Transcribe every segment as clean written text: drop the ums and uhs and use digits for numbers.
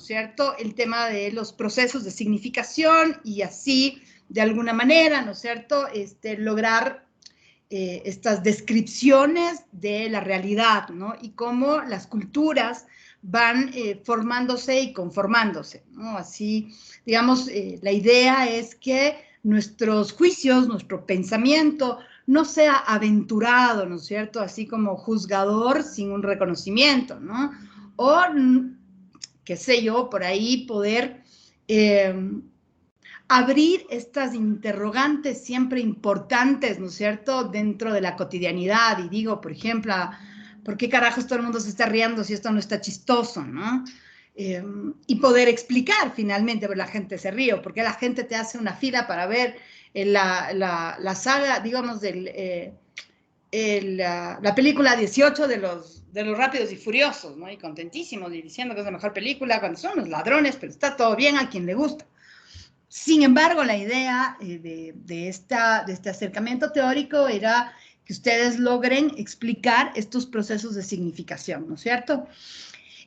¿cierto?, el tema de los procesos de significación y así, de alguna manera, ¿no es cierto?, lograr estas descripciones de la realidad, ¿no?, y cómo las culturas van formándose y conformándose, ¿no? Así, digamos, la idea es que nuestros juicios, nuestro pensamiento, no sea aventurado, ¿no es cierto?, así como juzgador sin un reconocimiento, ¿no? O, qué sé yo, por ahí poder abrir estas interrogantes siempre importantes, ¿no es cierto?, dentro de la cotidianidad. Y digo, por ejemplo, ¿por qué carajos todo el mundo se está riendo si esto no está chistoso, ¿no? Y poder explicar finalmente, porque la gente se ríe, porque la gente te hace una fila para ver la saga, digamos, la película 18 de los Rápidos y Furiosos, ¿no? Y contentísimos y diciendo que es la mejor película cuando son los ladrones, pero está todo bien a quien le gusta. Sin embargo, la idea de este acercamiento teórico era que ustedes logren explicar estos procesos de significación, ¿no es cierto?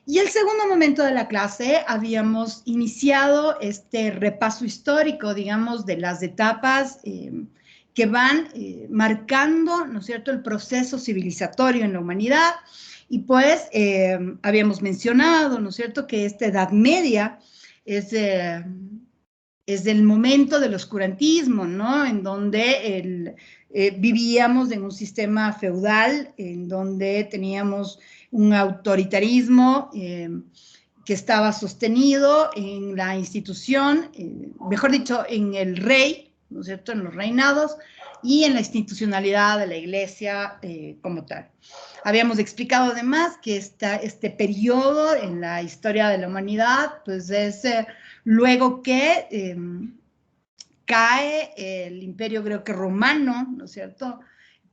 Y el segundo momento de la clase habíamos iniciado este repaso histórico, digamos, de las etapas que van marcando, ¿no es cierto?, el proceso civilizatorio en la humanidad. Y pues habíamos mencionado, ¿no es cierto?, que esta Edad Media es el momento del oscurantismo, ¿no?, en donde vivíamos en un sistema feudal, en donde teníamos un autoritarismo que estaba sostenido en la institución, mejor dicho, en el rey, ¿no es cierto?, en los reinados, y en la institucionalidad de la iglesia como tal. Habíamos explicado además que este periodo en la historia de la humanidad, pues es luego que cae el imperio greco-romano, ¿no es cierto?,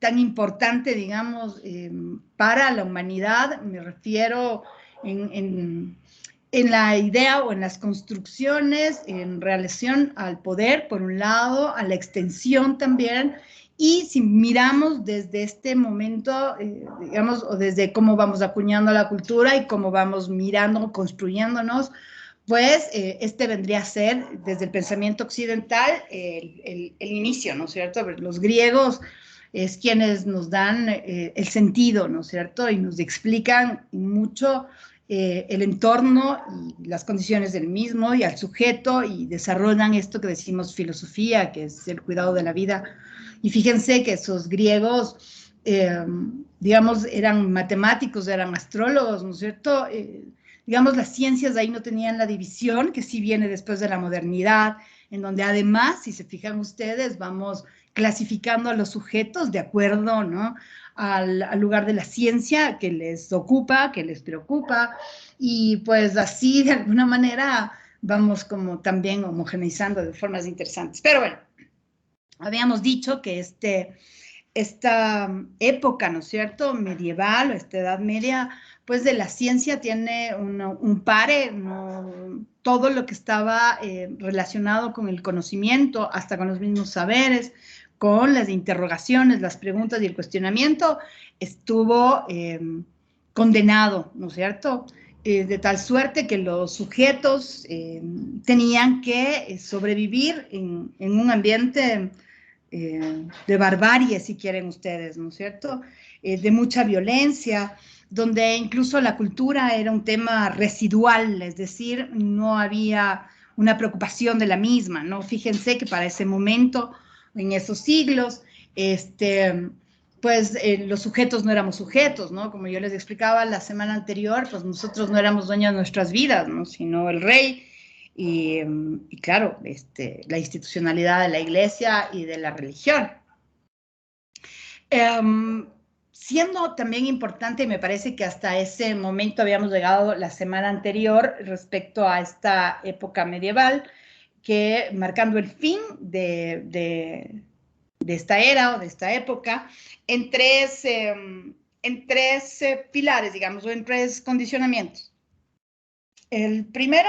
tan importante, digamos, para la humanidad, me refiero en la idea o en las construcciones en relación al poder, por un lado, a la extensión también, y si miramos desde este momento, digamos, o desde cómo vamos acuñando la cultura y cómo vamos mirando, construyéndonos, pues vendría a ser, desde el pensamiento occidental, el inicio, ¿no es cierto? Los griegos es quienes nos dan el sentido, ¿no es cierto?, y nos explican mucho el entorno y las condiciones del mismo y al sujeto, y desarrollan esto que decimos filosofía, que es el cuidado de la vida. Y fíjense que esos griegos, digamos, eran matemáticos, eran astrólogos, ¿no es cierto?, digamos, las ciencias de ahí no tenían la división que sí viene después de la modernidad, en donde además, si se fijan ustedes, vamos clasificando a los sujetos de acuerdo, ¿no?, al lugar de la ciencia que les ocupa, que les preocupa, y pues así de alguna manera vamos como también homogeneizando de formas interesantes. Pero bueno, habíamos dicho que esta época, ¿no es cierto?, medieval, o esta Edad Media, pues de la ciencia tiene un pare, ¿no?, todo lo que estaba relacionado con el conocimiento, hasta con los mismos saberes, con las interrogaciones, las preguntas y el cuestionamiento, estuvo condenado, ¿no es cierto?, de tal suerte que los sujetos tenían que sobrevivir en un ambiente de barbarie, si quieren ustedes, ¿no es cierto?, de mucha violencia, donde incluso la cultura era un tema residual, es decir, no había una preocupación de la misma, ¿no? Fíjense que para ese momento, en esos siglos, pues los sujetos no éramos sujetos, ¿no? Como yo les explicaba la semana anterior, pues nosotros no éramos dueños de nuestras vidas, ¿no?, sino el rey. Y claro, la institucionalidad de la iglesia y de la religión. Siendo también importante, me parece que hasta ese momento habíamos llegado la semana anterior respecto a esta época medieval, que marcando el fin de esta era o de esta época, en tres pilares, digamos, o en tres condicionamientos. El primero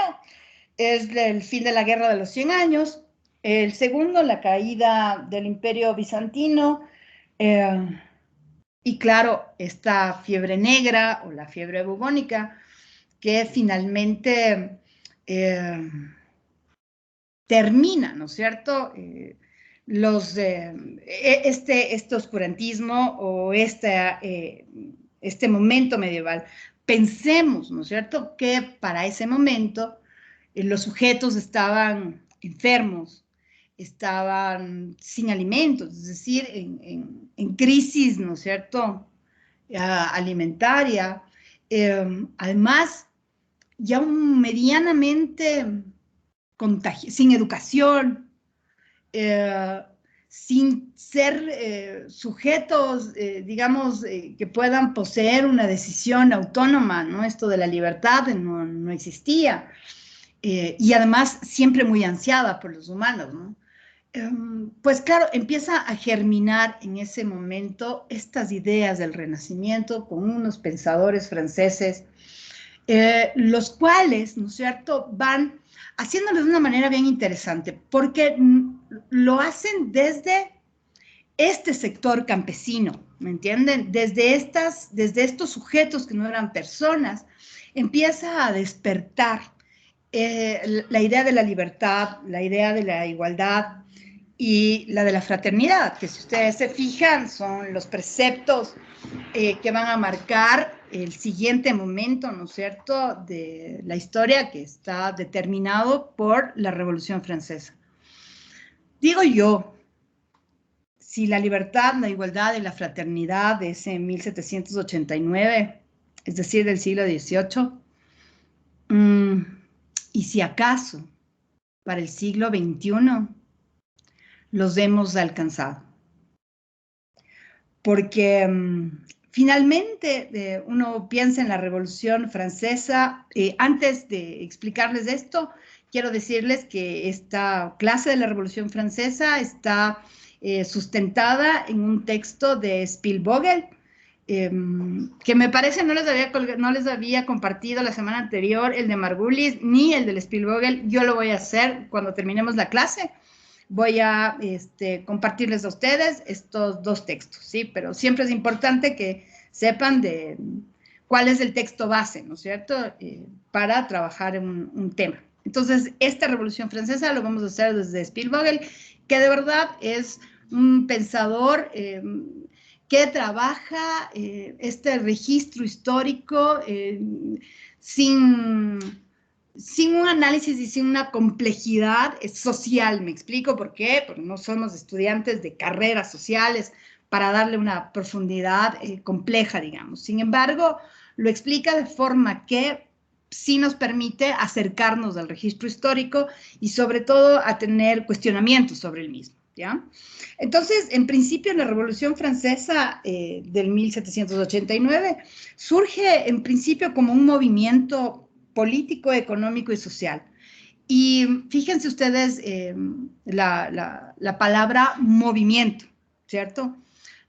es el fin de la Guerra de los 100 años, el segundo, la caída del Imperio Bizantino, y claro, esta fiebre negra o la fiebre bubónica, que finalmente termina, ¿no es cierto?, este oscurantismo o este momento medieval. Pensemos, ¿no es cierto?, que para ese momento los sujetos estaban enfermos, estaban sin alimentos, es decir, en crisis, ¿no es cierto?, alimentaria. Además, ya medianamente sin educación, sin ser sujetos, digamos, que puedan poseer una decisión autónoma, ¿no? Esto de la libertad no existía. Y además siempre muy ansiada por los humanos, ¿no? Pues claro, empieza a germinar en ese momento estas ideas del Renacimiento con unos pensadores franceses, los cuales, ¿no es cierto?, van haciéndolo de una manera bien interesante, porque lo hacen desde este sector campesino, ¿me entienden? Desde estos sujetos que no eran personas, empieza a despertar la idea de la libertad, la idea de la igualdad y la de la fraternidad, que si ustedes se fijan son los preceptos que van a marcar el siguiente momento, ¿no es cierto?, de la historia que está determinado por la Revolución Francesa. Digo yo, si la libertad, la igualdad y la fraternidad de ese 1789, es decir, del siglo XVIII, y si acaso para el siglo XXI los hemos alcanzado. Porque finalmente uno piensa en la Revolución Francesa. Antes de explicarles esto, quiero decirles que esta clase de la Revolución Francesa está sustentada en un texto de Spielvogel, que me parece no les había compartido la semana anterior el de Margulis ni el del Spielvogel. Yo lo voy a hacer cuando terminemos la clase. Voy a compartirles a ustedes estos dos textos, ¿sí? Pero siempre es importante que sepan de cuál es el texto base, ¿no es cierto?, para trabajar en un tema. Entonces, esta Revolución Francesa lo vamos a hacer desde Spielvogel, que de verdad es un pensador que trabaja este registro histórico sin un análisis y sin una complejidad social. ¿Me explico por qué? Porque no somos estudiantes de carreras sociales para darle una profundidad compleja, digamos. Sin embargo, lo explica de forma que sí nos permite acercarnos al registro histórico y sobre todo a tener cuestionamientos sobre el mismo, ¿ya? Entonces, en principio, la Revolución Francesa del 1789 surge en principio como un movimiento político, económico y social. Y fíjense ustedes la palabra movimiento, ¿cierto?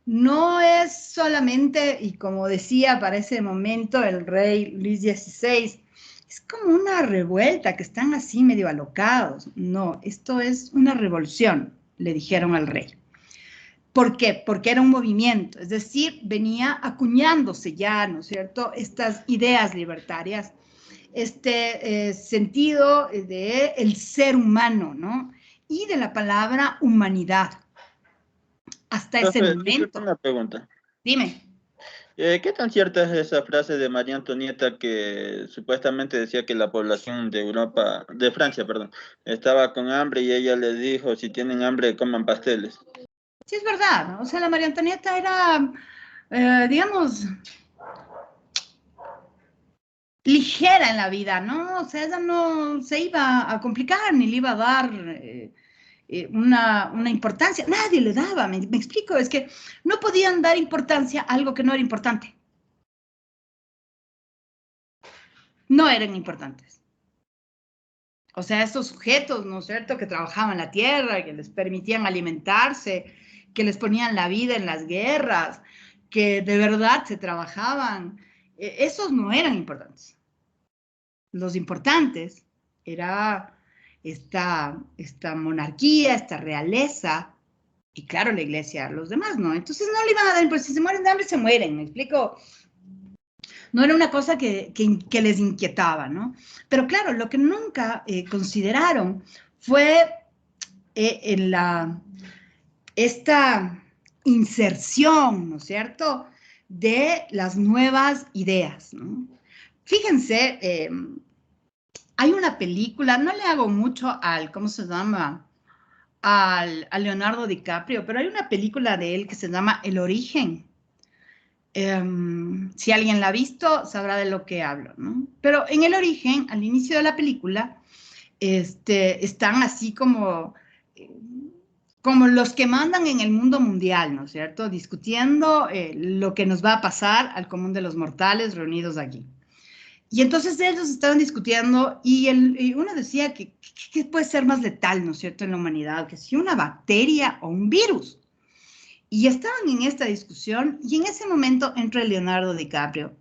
No es solamente, y como decía para ese momento el rey Luis XVI, es como una revuelta, que están así medio alocados. No, esto es una revolución, le dijeron al rey. ¿Por qué? Porque era un movimiento, es decir, venía acuñándose ya, ¿no es cierto?, estas ideas libertarias, este sentido de el ser humano, ¿no?, y de la palabra humanidad. Hasta ese Profe, disculpe momento. una pregunta. Dime. ¿Qué tan cierta es esa frase de María Antonieta que supuestamente decía que la población de Europa, de Francia, perdón, estaba con hambre y ella les dijo, si tienen hambre, coman pasteles? Sí, es verdad, ¿no? O sea, la María Antonieta era, digamos, ligera en la vida, ¿no? O sea, ella no se iba a complicar ni le iba a dar una importancia. Nadie le daba, me explico, es que no podían dar importancia a algo que no era importante. No eran importantes. O sea, estos sujetos, ¿no es cierto?, que trabajaban la tierra, que les permitían alimentarse, que les ponían la vida en las guerras, que de verdad se trabajaban, esos no eran importantes. Los importantes era esta monarquía, esta realeza, y claro, la iglesia, los demás no. Entonces no le iban a dar, pues si se mueren de hambre, se mueren, ¿me explico? No era una cosa que les inquietaba, ¿no? Pero claro, lo que nunca consideraron fue esta inserción, ¿no es cierto?, de las nuevas ideas, ¿no? Fíjense, hay una película, no le hago mucho ¿cómo se llama?, a Leonardo DiCaprio, pero hay una película de él que se llama El Origen. Si alguien la ha visto, sabrá de lo que hablo, ¿no? Pero en El Origen, al inicio de la película, están así como los que mandan en el mundo mundial, ¿no es cierto?, discutiendo lo que nos va a pasar al común de los mortales reunidos aquí. Y entonces ellos estaban discutiendo y uno decía que puede ser más letal, ¿no es cierto?, en la humanidad, que si una bacteria o un virus. Y estaban en esta discusión y en ese momento entra Leonardo DiCaprio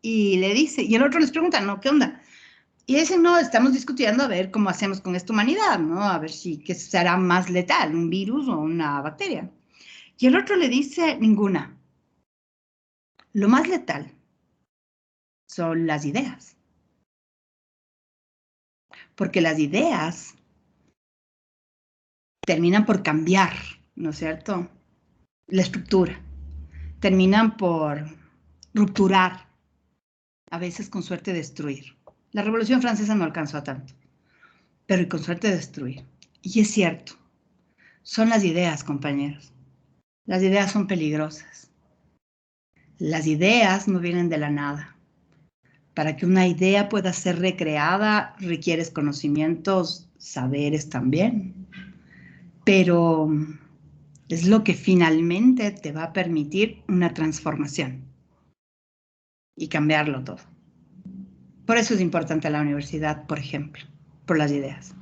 y le dice, y el otro les pregunta, ¿no? ¿Qué onda? Y dicen, no, estamos discutiendo a ver cómo hacemos con esta humanidad, ¿no? A ver qué será más letal, un virus o una bacteria. Y el otro le dice, ninguna. Lo más letal son las ideas. Porque las ideas terminan por cambiar, ¿no es cierto?, la estructura. Terminan por rupturar, a veces con suerte destruir. La Revolución Francesa no alcanzó a tanto, pero con suerte destruir. Y es cierto, son las ideas, compañeros. Las ideas son peligrosas. Las ideas no vienen de la nada. Para que una idea pueda ser recreada, requieres conocimientos, saberes también. Pero es lo que finalmente te va a permitir una transformación y cambiarlo todo. Por eso es importante la universidad, por ejemplo, por las ideas.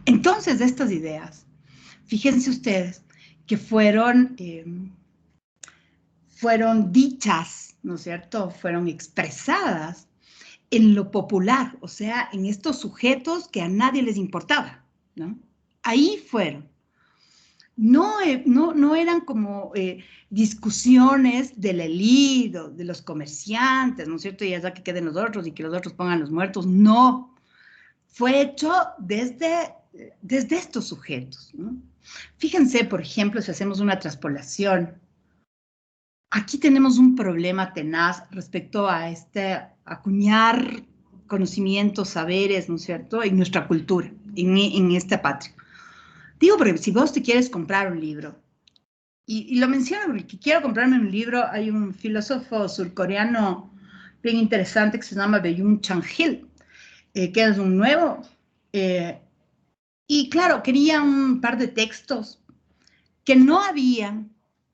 Entonces, de estas ideas, fíjense ustedes que fueron dichas, ¿no es cierto?, fueron expresadas en lo popular, o sea, en estos sujetos que a nadie les importaba, ¿no? Ahí fueron. No eran como discusiones de la élite, de los comerciantes, ¿no es cierto? Y ya que queden los otros y que los otros pongan los muertos. No, fue hecho desde estos sujetos, ¿no? Fíjense, por ejemplo, si hacemos una traspolación, aquí tenemos un problema tenaz respecto a acuñar conocimientos, saberes, ¿no es cierto?, en nuestra cultura, en esta patria. Digo, porque si vos te quieres comprar un libro, y lo menciono porque quiero comprarme un libro, hay un filósofo surcoreano bien interesante que se llama Byung-Chul Han, que es un nuevo, y claro, quería un par de textos que no había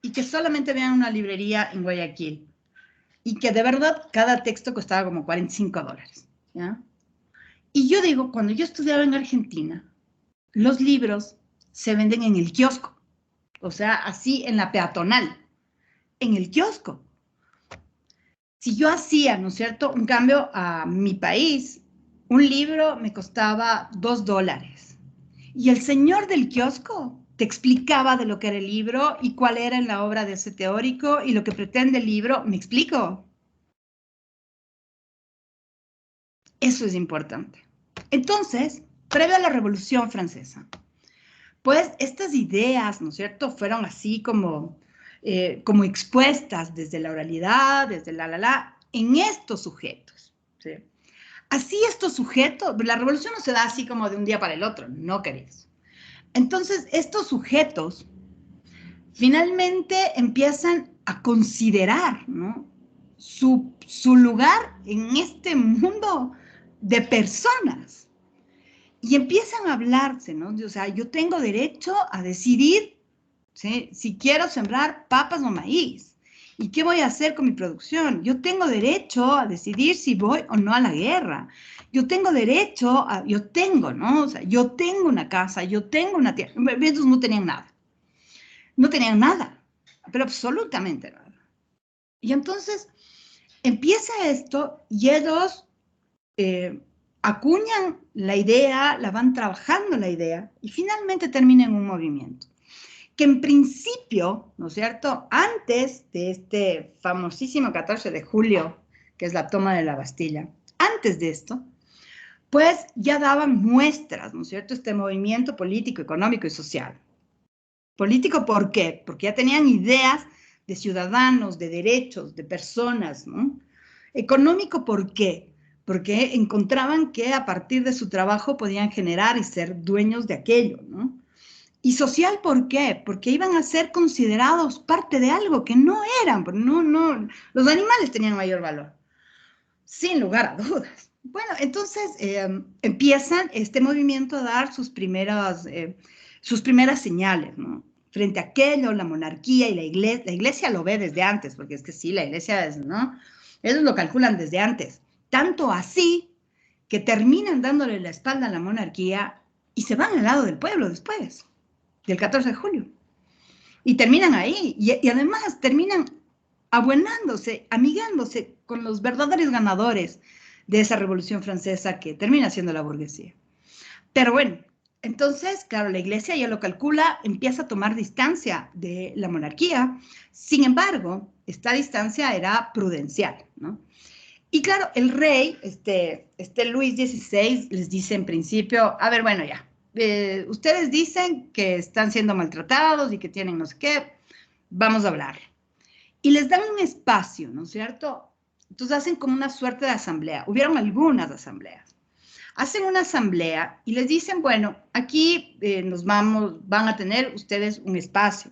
y que solamente había en una librería en Guayaquil, y que de verdad cada texto costaba como $45, ¿ya? Y yo digo, cuando yo estudiaba en Argentina, los libros se venden en el kiosco, o sea, así en la peatonal, en el kiosco. Si yo hacía, ¿no es cierto?, un cambio a mi país, un libro me costaba $2. Y el señor del kiosco te explicaba de lo que era el libro y cuál era la obra de ese teórico y lo que pretende el libro. ¿Me explico? Eso es importante. Entonces, previo a la Revolución Francesa, pues estas ideas, ¿no es cierto?, fueron así como expuestas desde la oralidad, desde en estos sujetos, ¿sí? Así estos sujetos, la revolución no se da así como de un día para el otro, no, queridos. Entonces, estos sujetos finalmente empiezan a considerar, ¿no?, su lugar en este mundo de personas. Y empiezan a hablarse, ¿no? O sea, yo tengo derecho a decidir, ¿sí?, si quiero sembrar papas o maíz. ¿Y qué voy a hacer con mi producción? Yo tengo derecho a decidir si voy o no a la guerra. Yo tengo derecho ¿no? O sea, yo tengo una casa, yo tengo una tierra. Ellos no tenían nada. No tenían nada, pero absolutamente nada. Y entonces empieza esto y ellos acuñan la idea, la van trabajando la idea y finalmente termina en un movimiento que en principio, ¿no es cierto?, antes de este famosísimo 14 de julio que es la toma de la Bastilla, antes de esto, pues ya daban muestras, ¿no es cierto?, este movimiento político, económico y social. Político, ¿por qué? Porque ya tenían ideas de ciudadanos, de derechos, de personas, ¿no? Económico, ¿por qué? Porque encontraban que a partir de su trabajo podían generar y ser dueños de aquello, ¿no? Y social, ¿por qué? Porque iban a ser considerados parte de algo que no eran, los animales tenían mayor valor, sin lugar a dudas. Bueno, entonces empiezan este movimiento a dar sus primeras señales, ¿no? Frente a aquello, la monarquía y la iglesia lo ve desde antes, porque es que sí, la iglesia es, ¿no? Ellos lo calculan desde antes. Tanto así que terminan dándole la espalda a la monarquía y se van al lado del pueblo después, del 14 de julio. Y terminan ahí, y además terminan abuenándose, amigándose con los verdaderos ganadores de esa Revolución Francesa que termina siendo la burguesía. Pero bueno, entonces, claro, la iglesia ya lo calcula, empieza a tomar distancia de la monarquía. Sin embargo, esta distancia era prudencial, ¿no? Y claro, el rey, Luis XVI, les dice en principio, a ver, bueno, ya, ustedes dicen que están siendo maltratados y que tienen no sé qué, vamos a hablar. Y les dan un espacio, ¿no es cierto? Entonces hacen como una suerte de asamblea. Hubieron algunas asambleas. Hacen una asamblea y les dicen, bueno, aquí van a tener ustedes un espacio.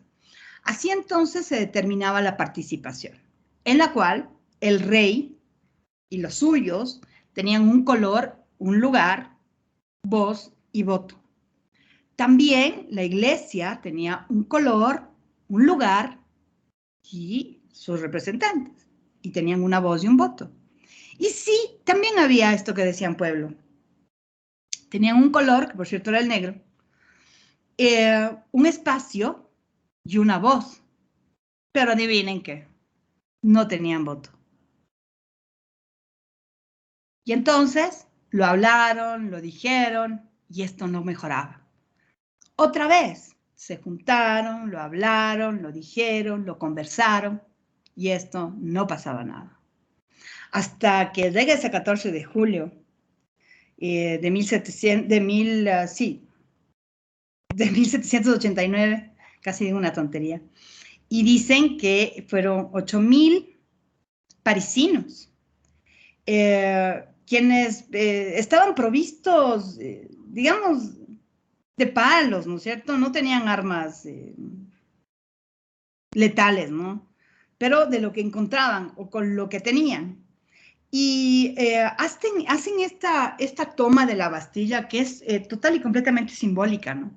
Así entonces se determinaba la participación, en la cual el rey y los suyos tenían un color, un lugar, voz y voto. También la iglesia tenía un color, un lugar y sus representantes. Y tenían una voz y un voto. Y sí, también había esto que decían pueblo. Tenían un color, que por cierto era el negro, un espacio y una voz. Pero adivinen qué, no tenían voto. Y entonces lo hablaron, lo dijeron, y esto no mejoraba. Otra vez se juntaron, lo hablaron, lo dijeron, lo conversaron, y esto no pasaba nada. Hasta que llega ese 14 de julio de 1789, casi digo una tontería, y dicen que fueron 8,000 parisinos, quienes estaban provistos, digamos, de palos, ¿no es cierto? No tenían armas letales, ¿no? Pero de lo que encontraban o con lo que tenían. Y hacen esta toma de la Bastilla que es total y completamente simbólica, ¿no?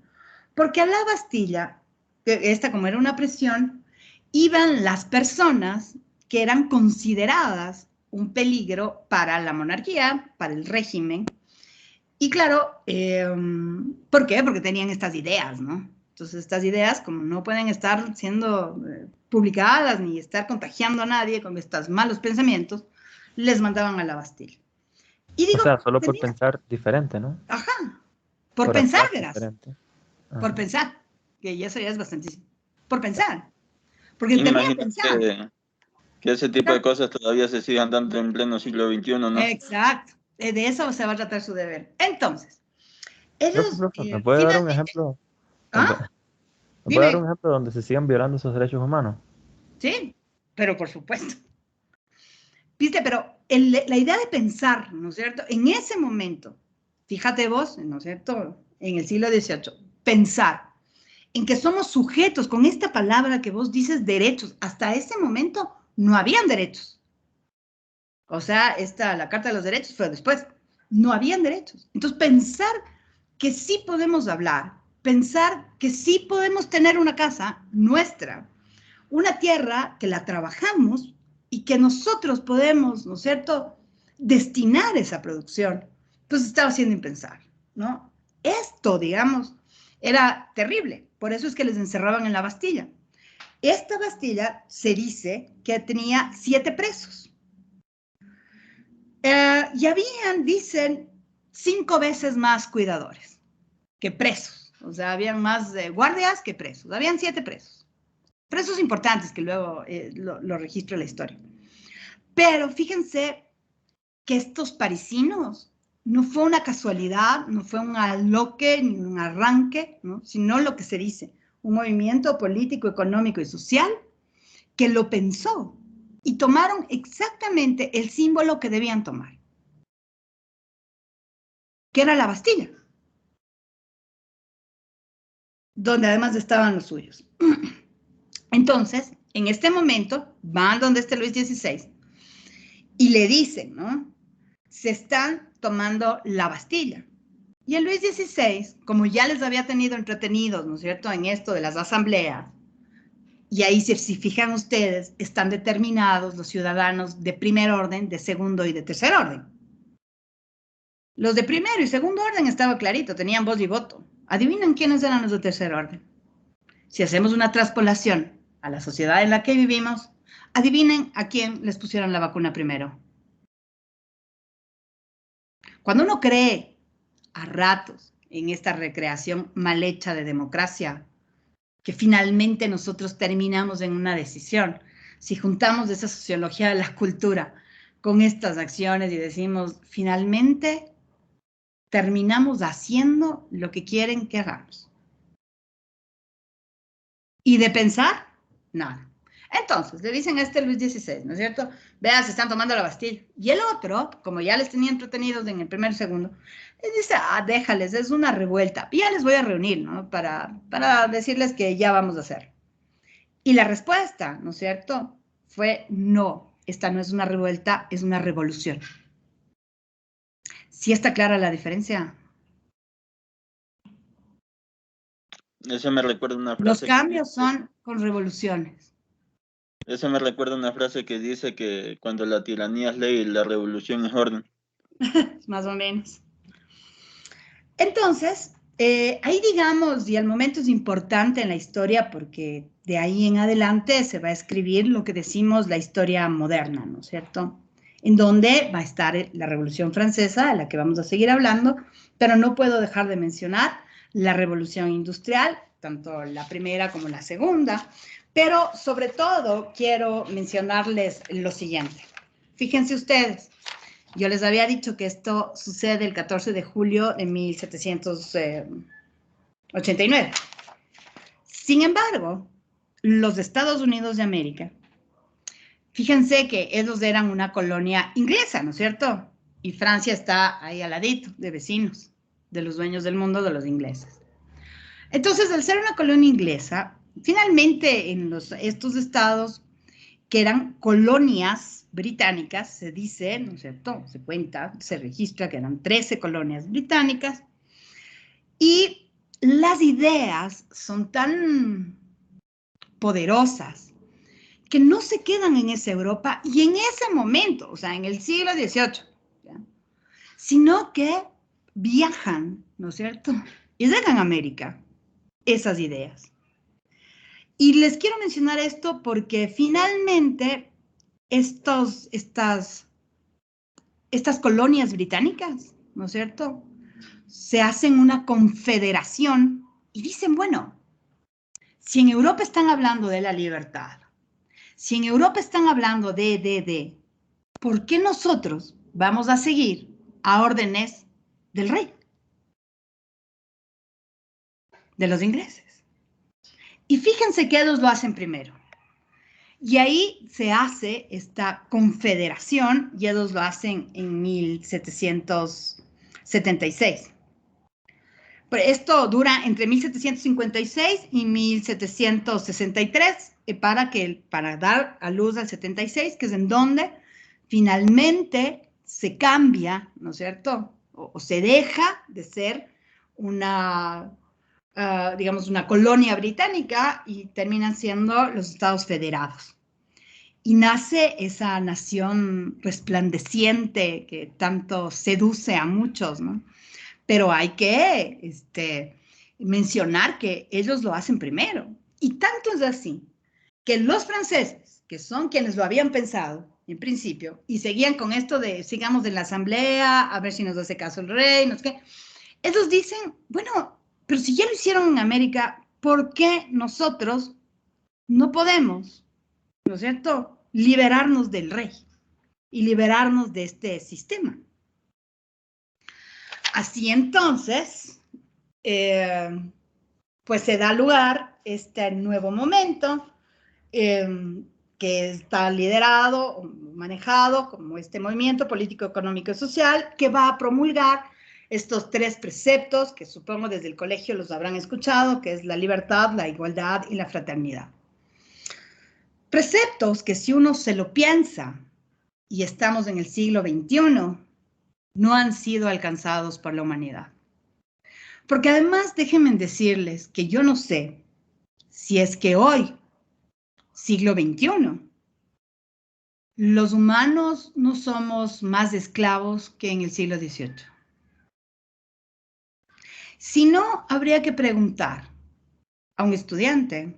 Porque a la Bastilla, esta como era una prisión, iban las personas que eran consideradas un peligro para la monarquía, para el régimen. Y claro, ¿por qué? Porque tenían estas ideas, ¿no? Entonces estas ideas, como no pueden estar siendo publicadas ni estar contagiando a nadie con estos malos pensamientos, les mandaban a la Bastilla. Y digo, O sea, solo por pensar diferente, ¿no? Ajá, por pensar, verás. Por pensar, que eso ya es bastantísimo. Por pensar. Porque también pensar. Que ese tipo de cosas todavía se sigan dando en pleno siglo XXI, ¿no? Exacto. De eso se va a tratar su deber. Entonces, ellos ¿Me puede dar un ejemplo? ¿Ah? ¿Me puede dar un ejemplo donde se sigan violando esos derechos humanos? Sí, pero por supuesto. Viste, pero la idea de pensar, ¿no es cierto? En ese momento, fíjate vos, ¿no es cierto? En el siglo XVIII, pensar en que somos sujetos con esta palabra que vos dices derechos. Hasta ese momento no habían derechos. O sea, la Carta de los Derechos fue después. No habían derechos. Entonces, pensar que sí podemos hablar, pensar que sí podemos tener una casa nuestra, una tierra que la trabajamos y que nosotros podemos, ¿no es cierto?, destinar esa producción. Pues estaba siendo impensable, ¿no? Esto, digamos, era terrible. Por eso es que les encerraban en la Bastilla. Esta Bastilla se dice que tenía 7 presos. Y habían, dicen, 5 veces más cuidadores que presos. O sea, habían más guardias que presos. Habían 7 presos. Presos importantes que luego lo registra la historia. Pero fíjense que estos parisinos no fue una casualidad, no fue un aloque ni un arranque, ¿no? Sino lo que se dice, un movimiento político, económico y social que lo pensó y tomaron exactamente el símbolo que debían tomar, que era la Bastilla, donde además estaban los suyos. Entonces, en este momento, van donde este Luis XVI y le dicen, ¿no? Se están tomando la Bastilla. Y el Luis XVI, como ya les había tenido entretenidos, ¿no es cierto?, en esto de las asambleas, y ahí, si fijan ustedes, están determinados los ciudadanos de primer orden, de segundo y de tercer orden. Los de primero y segundo orden estaba clarito, tenían voz y voto. Adivinen quiénes eran los de tercer orden. Si hacemos una traspolación a la sociedad en la que vivimos, adivinen a quién les pusieron la vacuna primero. Cuando uno cree a ratos en esta recreación mal hecha de democracia, que finalmente nosotros terminamos en una decisión, si juntamos esa sociología de la cultura con estas acciones y decimos, finalmente terminamos haciendo lo que quieren que hagamos. Y de pensar, nada. Entonces, le dicen a este Luis XVI, ¿no es cierto? Vea, se están tomando la Bastilla. Y el otro, como ya les tenía entretenidos en el primer segundo, les dice, déjales, es una revuelta. Y ya les voy a reunir, ¿no? Para decirles que ya vamos a hacer. Y la respuesta, ¿no es cierto?, fue no, esta no es una revuelta, es una revolución. ¿Sí está clara la diferencia? Eso me recuerda una frase. Los cambios son con revoluciones. Eso me recuerda una frase que dice que cuando la tiranía es ley, la revolución es orden. Más o menos. Entonces, ahí digamos, y el momento es importante en la historia porque de ahí en adelante se va a escribir lo que decimos la historia moderna, ¿no es cierto?, en donde va a estar la Revolución Francesa, de la que vamos a seguir hablando, pero no puedo dejar de mencionar la Revolución Industrial, tanto la primera como la segunda, pero sobre todo quiero mencionarles lo siguiente. Fíjense ustedes, yo les había dicho que esto sucede el 14 de julio de 1789. Sin embargo, los Estados Unidos de América, fíjense que ellos eran una colonia inglesa, ¿no es cierto? Y Francia está ahí al ladito, de vecinos, de los dueños del mundo, de los ingleses. Entonces, al ser una colonia inglesa, finalmente en estos estados que eran colonias británicas, se dice, ¿no es cierto?, se cuenta, se registra que eran 13 colonias británicas, y las ideas son tan poderosas que no se quedan en esa Europa y en ese momento, o sea, en el siglo XVIII, ¿ya?, sino que viajan, ¿no es cierto?, y llegan a América esas ideas. Y les quiero mencionar esto porque finalmente estas colonias británicas, ¿no es cierto?, se hacen una confederación y dicen, bueno, si en Europa están hablando de la libertad, si en Europa están hablando ¿por qué nosotros vamos a seguir a órdenes del rey? De los ingleses. Y fíjense que ellos lo hacen primero. Y ahí se hace esta confederación y ellos lo hacen en 1776. Pero esto dura entre 1756 y 1763 para dar a luz al 76, que es en donde finalmente se cambia, ¿no es cierto?, o se deja de ser una, digamos, una colonia británica y terminan siendo los Estados Federados. Y nace esa nación resplandeciente que tanto seduce a muchos, ¿no? Pero hay que mencionar que ellos lo hacen primero. Y tanto es así que los franceses, que son quienes lo habían pensado en principio, y seguían con esto de sigamos en la asamblea, a ver si nos hace caso el rey, no sé qué, ellos dicen, bueno, pero si ya lo hicieron en América, ¿por qué nosotros no podemos, ¿no es cierto?, liberarnos del rey? y liberarnos de este sistema. Así entonces, pues se da lugar este nuevo momento que está liderado, manejado como este movimiento político, económico y social que va a promulgar estos 3 preceptos que supongo desde el colegio los habrán escuchado, que es la libertad, la igualdad y la fraternidad. Preceptos que si uno se lo piensa y estamos en el siglo XXI, no han sido alcanzados por la humanidad. Porque además déjenme decirles que yo no sé si es que hoy, siglo XXI, los humanos no somos más esclavos que en el siglo XVIII. Si no, habría que preguntar a un estudiante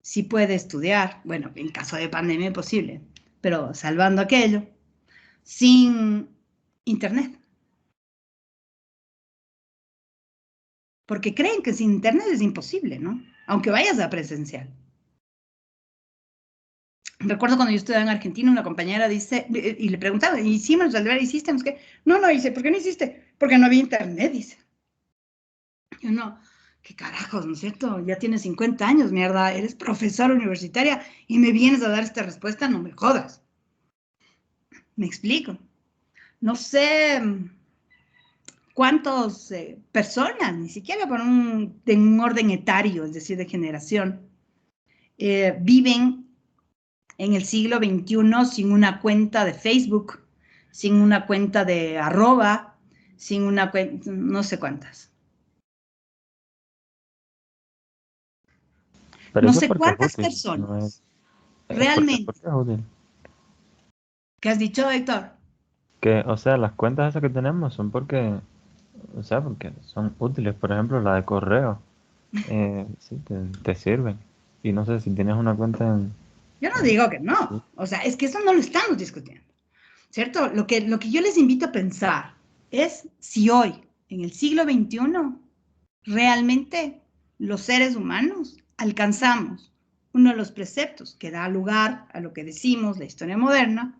si puede estudiar, bueno, en caso de pandemia imposible, pero salvando aquello, sin internet. Porque creen que sin internet es imposible, ¿no? Aunque vayas a presencial. Recuerdo cuando yo estudiaba en Argentina, una compañera dice, y le preguntaba, ¿hicimos el deber? ¿Hiciste? No, no hice. ¿Por qué no hiciste? Porque no había internet, dice. Yo no, qué carajos, ¿no es cierto? Ya tienes 50 años, mierda, eres profesora universitaria y me vienes a dar esta respuesta, no me jodas. Me explico. No sé cuántas personas, ni siquiera en un orden etario, es decir, de generación, viven en el siglo XXI sin una cuenta de Facebook, sin una cuenta de arroba, sin una cuenta, no sé cuántas. Pero No eso sé porque es cuántas útil, no personas porque realmente. es útil. ¿Qué has dicho, Héctor? Que, o sea, las cuentas esas que tenemos son porque, o sea, porque son útiles. Por ejemplo, la de correo, sí, te sirven. Y no sé si tienes una cuenta Yo no en- digo que sí. no. O sea, es que eso no lo estamos discutiendo. ¿Cierto? Lo que yo les invito a pensar es si hoy, en el siglo XXI, realmente los seres humanos alcanzamos uno de los preceptos que da lugar a lo que decimos la historia moderna,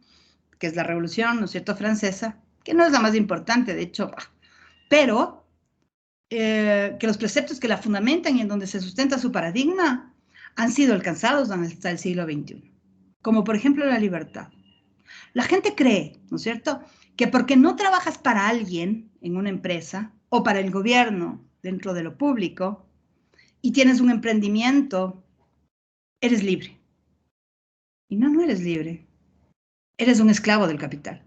que es la Revolución, ¿no es cierto?, francesa, que no es la más importante, de hecho, pero que los preceptos que la fundamentan y en donde se sustenta su paradigma han sido alcanzados hasta el siglo XXI, como por ejemplo la libertad. La gente cree, ¿no es cierto?, que porque no trabajas para alguien en una empresa o para el gobierno dentro de lo público y tienes un emprendimiento, eres libre. Y no, no eres libre. Eres un esclavo del capital.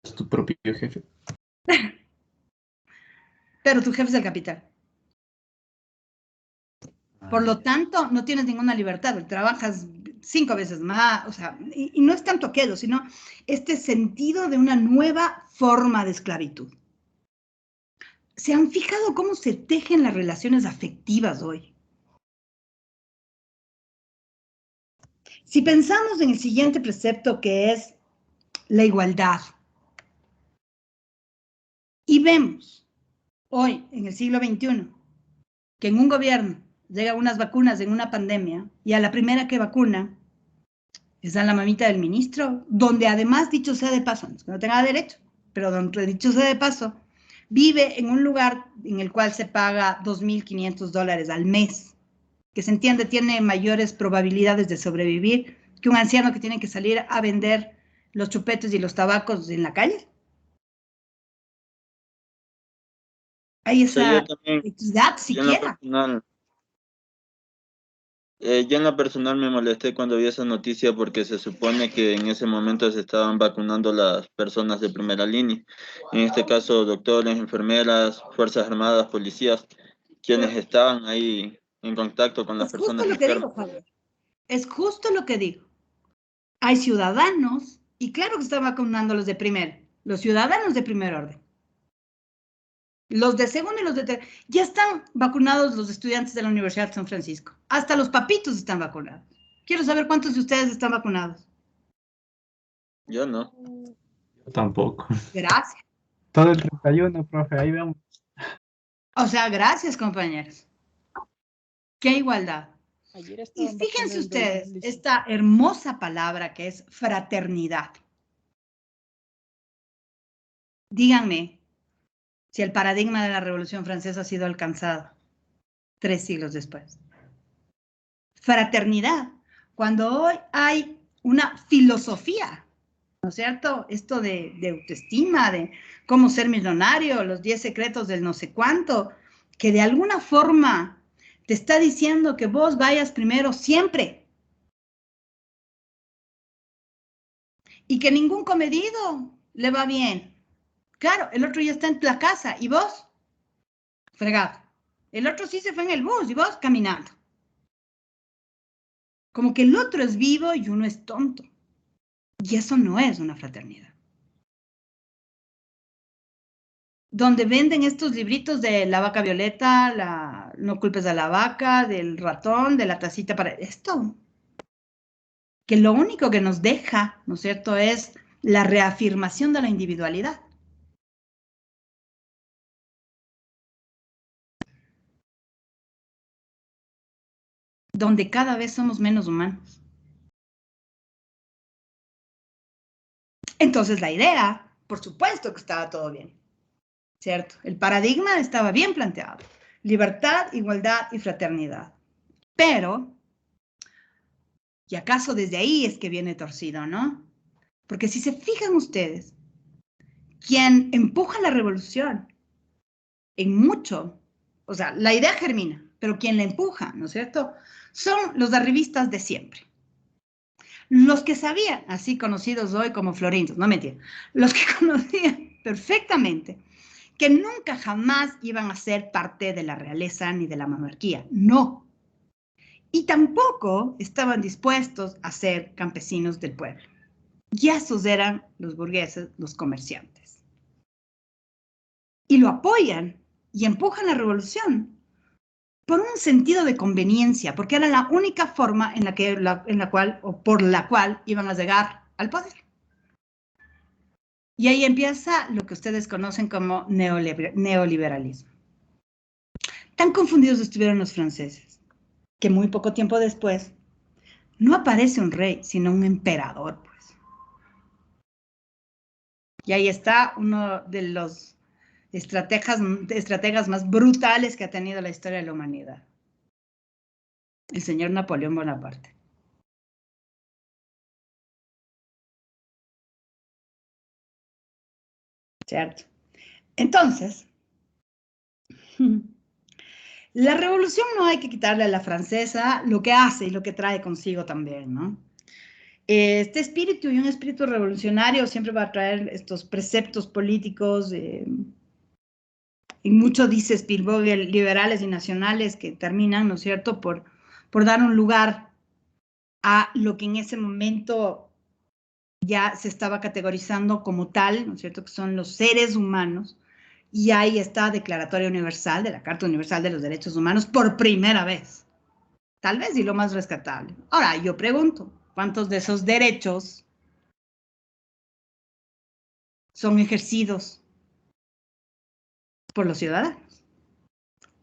Es tu propio jefe. Pero tu jefe es el capital. Por lo tanto, no tienes ninguna libertad, trabajas 5 veces más, o sea, y no es tanto aquello, sino este sentido de una nueva forma de esclavitud. ¿Se han fijado cómo se tejen las relaciones afectivas hoy? Si pensamos en el siguiente precepto que es la igualdad, y vemos hoy, en el siglo XXI, que en un gobierno llegan unas vacunas en una pandemia y a la primera que vacuna es a la mamita del ministro, donde además, dicho sea de paso, no es que no tenga derecho, pero donde, dicho sea de paso, vive en un lugar en el cual se paga $2.500 al mes, que se entiende tiene mayores probabilidades de sobrevivir que un anciano que tiene que salir a vender los chupetes y los tabacos en la calle. Hay O sea, esa yo también, equidad yo en lo siquiera. personal, yo en lo personal me molesté cuando vi esa noticia porque se supone que en ese momento se estaban vacunando las personas de primera línea. En este caso, doctores, enfermeras, fuerzas armadas, policías, quienes estaban ahí en contacto con las Es justo personas lo que digo, enfermas. Javier. Es justo lo que digo. Hay ciudadanos, y claro que están vacunando los ciudadanos de primer orden. Los de segundo y los de tercer. Ya están vacunados los estudiantes de la Universidad de San Francisco. Hasta los papitos están vacunados. Quiero saber cuántos de ustedes están vacunados. Yo no. Yo tampoco. Gracias. Todo el 31, profe, ahí vamos. O sea, gracias, compañeros. ¿Qué igualdad? Ayer Y estaban fíjense vacunando ustedes, los esta hermosa palabra que es fraternidad. Díganme si el paradigma de la Revolución Francesa ha sido alcanzado 3 siglos después. Fraternidad, cuando hoy hay una filosofía, ¿no es cierto? Esto de autoestima, de cómo ser millonario, los 10 secretos del no sé cuánto, que de alguna forma te está diciendo que vos vayas primero siempre. Y que ningún comedido le va bien. Claro, el otro ya está en la casa, ¿y vos? Fregado. El otro sí se fue en el bus, y vos caminando. Como que el otro es vivo y uno es tonto. Y eso no es una fraternidad. Donde venden estos libritos de la vaca violeta, no culpes a la vaca, del ratón, de la tacita para... Esto, que lo único que nos deja, ¿no es cierto?, es la reafirmación de la individualidad. Donde cada vez somos menos humanos. Entonces la idea, por supuesto que estaba todo bien, ¿cierto? El paradigma estaba bien planteado. Libertad, igualdad y fraternidad. Pero, ¿y acaso desde ahí es que viene torcido, no? Porque si se fijan ustedes, quien empuja la revolución en mucho, o sea, la idea germina, pero quien la empuja, ¿no es cierto?, son los arribistas de siempre. Los que sabían, así conocidos hoy como florindos, no mentira, los que conocían perfectamente que nunca jamás iban a ser parte de la realeza ni de la monarquía, no. Y tampoco estaban dispuestos a ser campesinos del pueblo. Y esos eran los burgueses, los comerciantes. Y lo apoyan y empujan la revolución por un sentido de conveniencia, porque era la única forma en la cual, o por la cual, iban a llegar al poder. Y ahí empieza lo que ustedes conocen como neoliberalismo. Tan confundidos estuvieron los franceses, que muy poco tiempo después, no aparece un rey, sino un emperador, pues. Y ahí está uno de los estrategas más brutales que ha tenido la historia de la humanidad. El señor Napoleón Bonaparte. ¿Cierto? Entonces, la revolución no hay que quitarle a la francesa lo que hace y lo que trae consigo también, ¿no? Este espíritu y un espíritu revolucionario siempre va a traer estos preceptos políticos, y mucho dice Spielberg, liberales y nacionales que terminan, ¿no es cierto?, por dar un lugar a lo que en ese momento ya se estaba categorizando como tal, ¿no es cierto?, que son los seres humanos, y ahí está Declaratoria Universal de la Carta Universal de los Derechos Humanos por primera vez, tal vez y lo más rescatable. Ahora, yo pregunto, ¿cuántos de esos derechos son ejercidos por los ciudadanos?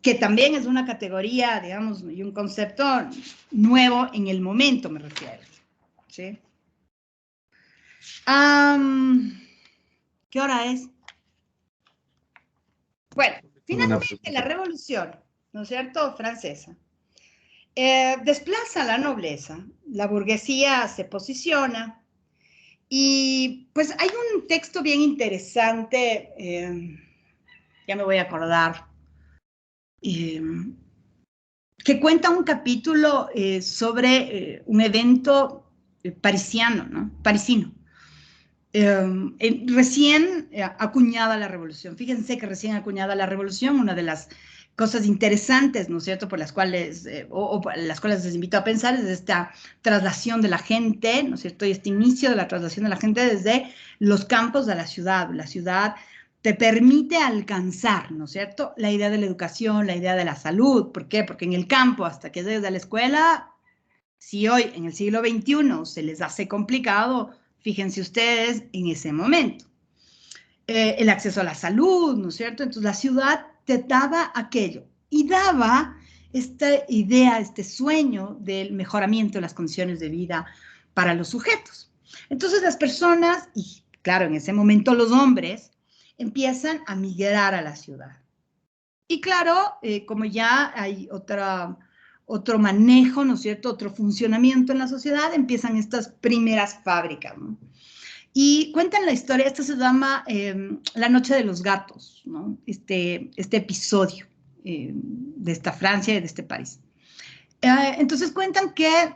Que también es una categoría, digamos, y un concepto nuevo en el momento, me refiero, ¿sí? ¿Qué hora es? Bueno, finalmente la revolución, ¿no es cierto?, francesa, desplaza a la nobleza, la burguesía se posiciona, y pues hay un texto bien interesante, ya me voy a acordar, que cuenta un capítulo sobre un evento parisino, ¿no? Recién acuñada la revolución. Fíjense que recién acuñada la revolución, una de las cosas interesantes, ¿no es cierto?, por las cuales, las cuales les invito a pensar, es esta traslación de la gente, ¿no es cierto?, y este inicio de la traslación de la gente desde los campos a la ciudad. La ciudad te permite alcanzar, ¿no es cierto?, la idea de la educación, la idea de la salud. ¿Por qué? Porque en el campo, hasta que llegues a la escuela, si hoy, en el siglo XXI, se les hace complicado, fíjense ustedes en ese momento. El acceso a la salud, ¿no es cierto? Entonces la ciudad te daba aquello y daba esta idea, este sueño del mejoramiento de las condiciones de vida para los sujetos. Entonces las personas, y claro, en ese momento los hombres, empiezan a migrar a la ciudad. Y claro, como ya hay otro manejo, ¿no es cierto?, otro funcionamiento en la sociedad, empiezan estas primeras fábricas, ¿no? Y cuentan la historia, esta se llama La Noche de los Gatos, ¿no? Este episodio de esta Francia y de este país. Entonces cuentan que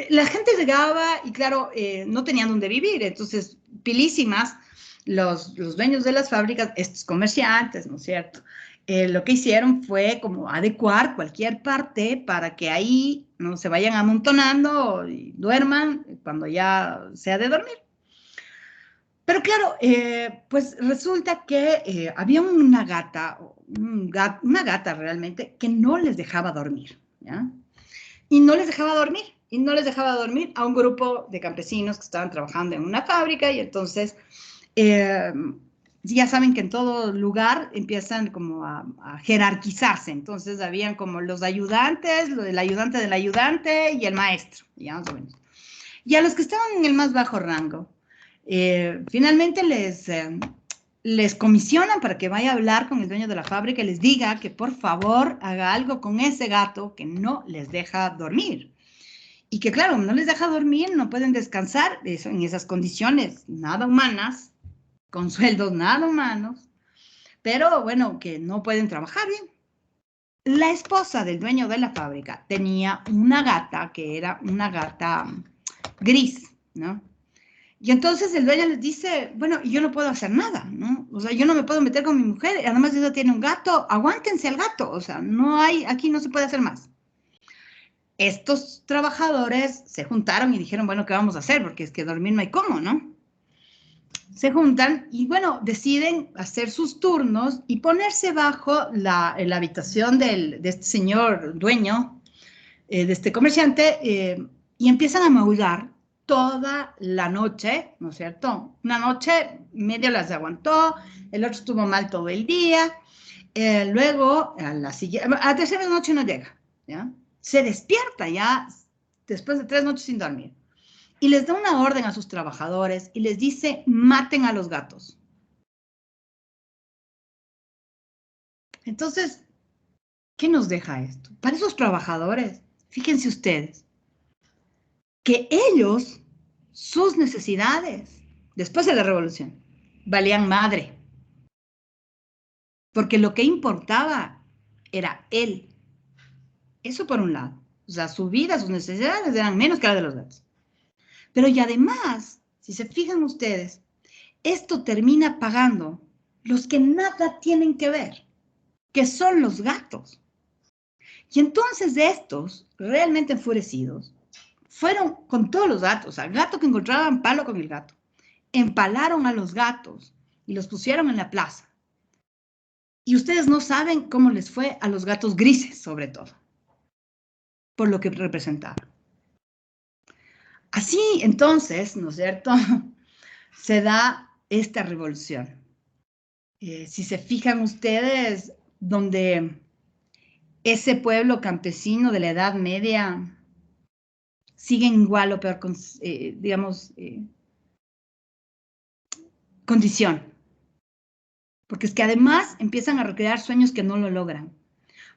la gente llegaba y claro, no tenían dónde vivir, entonces pilísimas los dueños de las fábricas, estos comerciantes, ¿no es cierto? Lo que hicieron fue como adecuar cualquier parte para que ahí no se vayan amontonando y duerman cuando ya sea de dormir. Pero claro, pues resulta que había una gata, una gata realmente, que no les dejaba dormir, ¿ya? Y no les dejaba dormir, y no les dejaba dormir a un grupo de campesinos que estaban trabajando en una fábrica, y entonces ya saben que en todo lugar empiezan como a jerarquizarse, entonces habían como los ayudantes, el ayudante del ayudante y el maestro, ya más o menos. Y a los que estaban en el más bajo rango, finalmente les comisionan para que vaya a hablar con el dueño de la fábrica y les diga que por favor haga algo con ese gato que no les deja dormir. Y que claro, no les deja dormir, no pueden descansar en esas condiciones nada humanas, con sueldos nada humanos, pero bueno, que no pueden trabajar bien. La esposa del dueño de la fábrica tenía una gata que era una gata gris, ¿no? Y entonces el dueño les dice, bueno, yo no puedo hacer nada, ¿no? O sea, yo no me puedo meter con mi mujer, además ella tiene un gato, aguántense al gato, o sea, aquí no se puede hacer más. Estos trabajadores se juntaron y dijeron, bueno, ¿qué vamos a hacer? Porque es que dormir no hay cómo, ¿no? Se juntan y, bueno, deciden hacer sus turnos y ponerse bajo la habitación de este señor dueño, de este comerciante, y empiezan a maullar toda la noche, ¿no es cierto? Una noche medio las aguantó, el otro estuvo mal todo el día, luego a la tercera noche no llega, ¿ya? Se despierta ya después de 3 noches sin dormir y les da una orden a sus trabajadores y les dice, maten a los gatos. Entonces, ¿qué nos deja esto? Para esos trabajadores, fíjense ustedes, que ellos, sus necesidades, después de la revolución, valían madre. Porque lo que importaba era él. Eso por un lado. O sea, su vida, sus necesidades eran menos que las de los gatos. Pero y además, si se fijan ustedes, esto termina pagando los que nada tienen que ver, que son los gatos. Y entonces estos, realmente enfurecidos, fueron con todos los gatos, al gato que encontraban, palo con el gato. Empalaron a los gatos y los pusieron en la plaza. Y ustedes no saben cómo les fue a los gatos grises, sobre todo, por lo que representaba. Así, entonces, ¿no es cierto?, se da esta revolución. Si se fijan ustedes, donde ese pueblo campesino de la Edad Media sigue igual o peor, digamos, condición. Porque es que además empiezan a recrear sueños que no lo logran.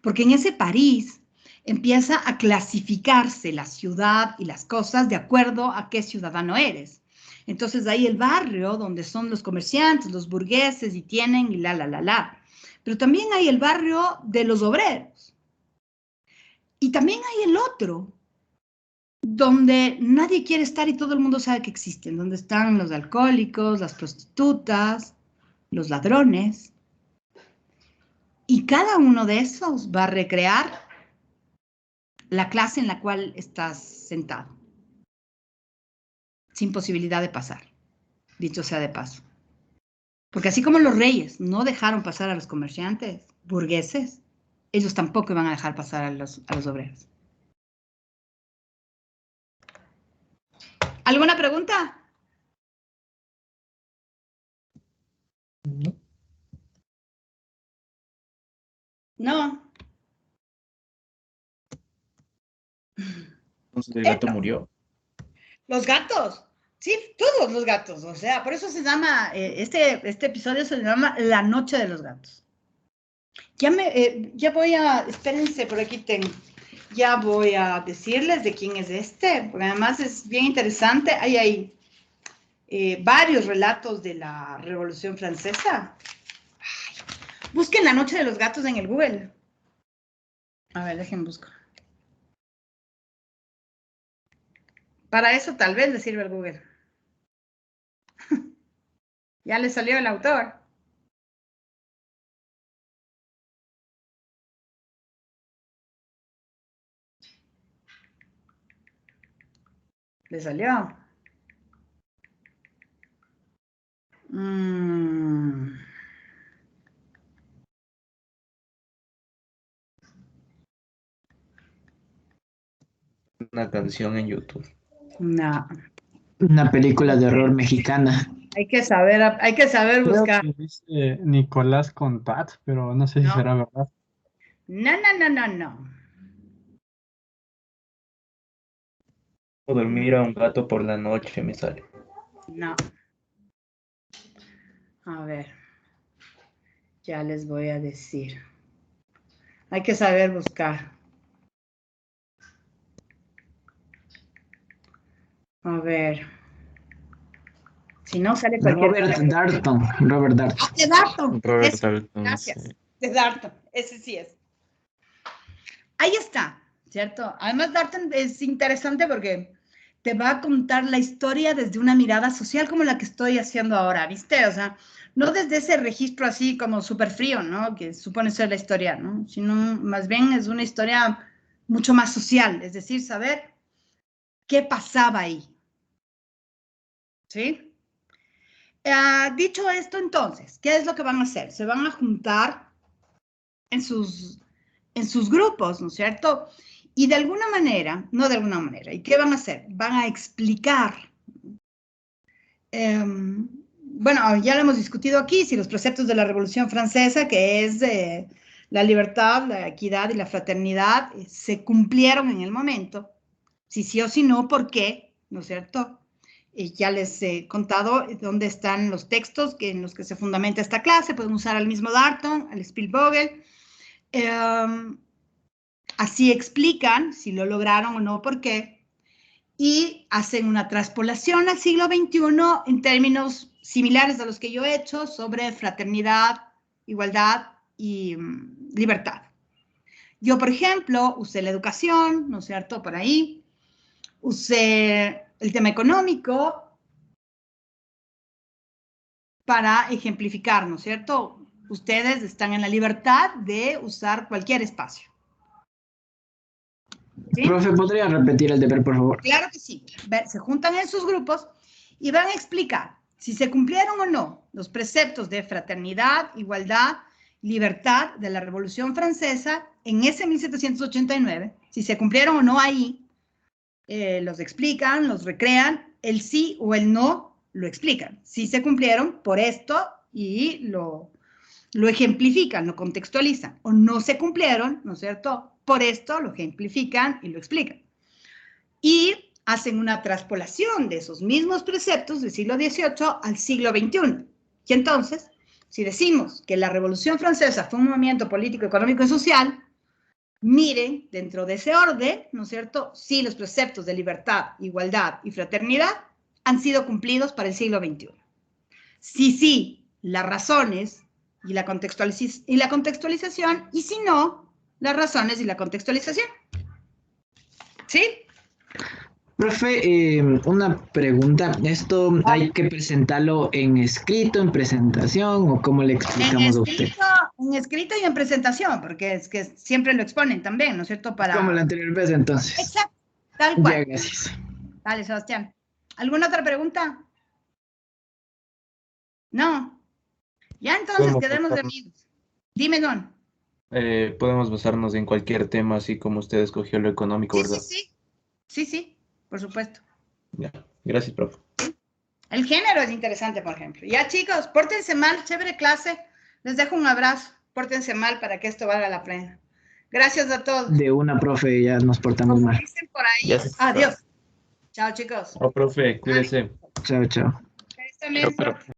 Porque en ese París empieza a clasificarse la ciudad y las cosas de acuerdo a qué ciudadano eres. Entonces hay el barrio donde son los comerciantes, los burgueses y tienen y la. Pero también hay el barrio de los obreros. Y también hay el otro, donde nadie quiere estar y todo el mundo sabe que existen, donde están los alcohólicos, las prostitutas, los ladrones. Y cada uno de esos va a recrear la clase en la cual estás sentado, sin posibilidad de pasar, dicho sea de paso. Porque así como los reyes no dejaron pasar a los comerciantes burgueses, ellos tampoco iban a dejar pasar a los obreros. ¿Alguna pregunta? No. No. Entonces el gato murió. Los gatos. Sí, todos los gatos. O sea, por eso se llama, este episodio se llama La Noche de los Gatos. Ya voy a, espérense, por aquí tengo. Ya voy a decirles de quién es este, porque además es bien interesante. Hay varios relatos de la Revolución Francesa. Ay, busquen La Noche de los Gatos en el Google. A ver, dejen buscar. Para eso tal vez les sirve el Google. Ya le salió el autor. Le salió. Una canción en YouTube. No. Una película de horror mexicana. Hay que saber Creo buscar. que dice Nicolás Contat, pero no sé si No. será verdad. No. O dormir a un gato por la noche me sale. No. A ver. Ya les voy a decir. Hay que saber buscar. A ver. Si no, sale cualquier Robert cosa. Darton. Robert Darton. ¡Ah, de Darton! Robert Eso, Dalton, gracias. sí. De Darton. Ese sí es. Ahí está, ¿cierto? Además, Darton es interesante porque te va a contar la historia desde una mirada social como la que estoy haciendo ahora, ¿viste? O sea, no desde ese registro así como súper frío, ¿no? Que supone ser la historia, ¿no? Sino más bien es una historia mucho más social, es decir, saber qué pasaba ahí. ¿Sí? Dicho esto, entonces, ¿qué es lo que van a hacer? Se van a juntar en sus grupos, ¿no es cierto? Y de alguna manera, no de alguna manera, ¿y qué van a hacer? Van a explicar. Bueno, ya lo hemos discutido aquí, si los preceptos de la Revolución Francesa, que es la libertad, la equidad y la fraternidad, se cumplieron en el momento, si sí o si no, ¿por qué? ¿No es cierto? Ya les he contado dónde están los textos en los que se fundamenta esta clase, pueden usar al mismo Darton, al Spielvogel. Así explican si lo lograron o no, por qué, y hacen una traspolación al siglo XXI en términos similares a los que yo he hecho sobre fraternidad, igualdad y libertad. Yo, por ejemplo, usé la educación, ¿no es cierto?, por ahí, usé el tema económico para ejemplificar, ¿no es cierto? Ustedes están en la libertad de usar cualquier espacio. ¿Sí? Profe, ¿podría repetir el deber, por favor? Claro que sí. Se juntan en sus grupos y van a explicar si se cumplieron o no los preceptos de fraternidad, igualdad, libertad de la Revolución Francesa en ese 1789, si se cumplieron o no ahí, los explican, los recrean, el sí o el no lo explican. Si se cumplieron por esto y lo ejemplifican, lo contextualizan, o no se cumplieron, ¿no es cierto?, por esto lo ejemplifican y lo explican. Y hacen una traspolación de esos mismos preceptos del siglo XVIII al siglo XXI. Y entonces, si decimos que la Revolución Francesa fue un movimiento político, económico y social, miren dentro de ese orden, ¿no es cierto?, si los preceptos de libertad, igualdad y fraternidad han sido cumplidos para el siglo XXI. Si sí, las razones y la contextualización, y si no, las razones y la contextualización. ¿Sí? Profe, una pregunta. ¿Esto hay que presentarlo en escrito, en presentación, o cómo le explicamos a usted? En escrito y en presentación, porque es que siempre lo exponen también, ¿no es cierto? Para... Como la anterior vez, entonces. Exacto, tal Ya, cual. gracias. Dale, Sebastián. ¿Alguna otra pregunta? No. Ya entonces ¿Cómo? quedemos de amigos. Dime, Don. Podemos basarnos en cualquier tema, así como usted escogió lo económico, ¿verdad? Sí, por supuesto. Ya. Gracias, profe. El género es interesante, por ejemplo. Ya, chicos, pórtense mal, chévere clase. Les dejo un abrazo. Pórtense mal para que esto valga la pena. Gracias a todos. De una, profe, ya nos portamos Como mal. dicen por ahí. Ya se fue. Adiós. Chao, chicos. Oh, profe, cuídese. Chao, chao. Esta mesa-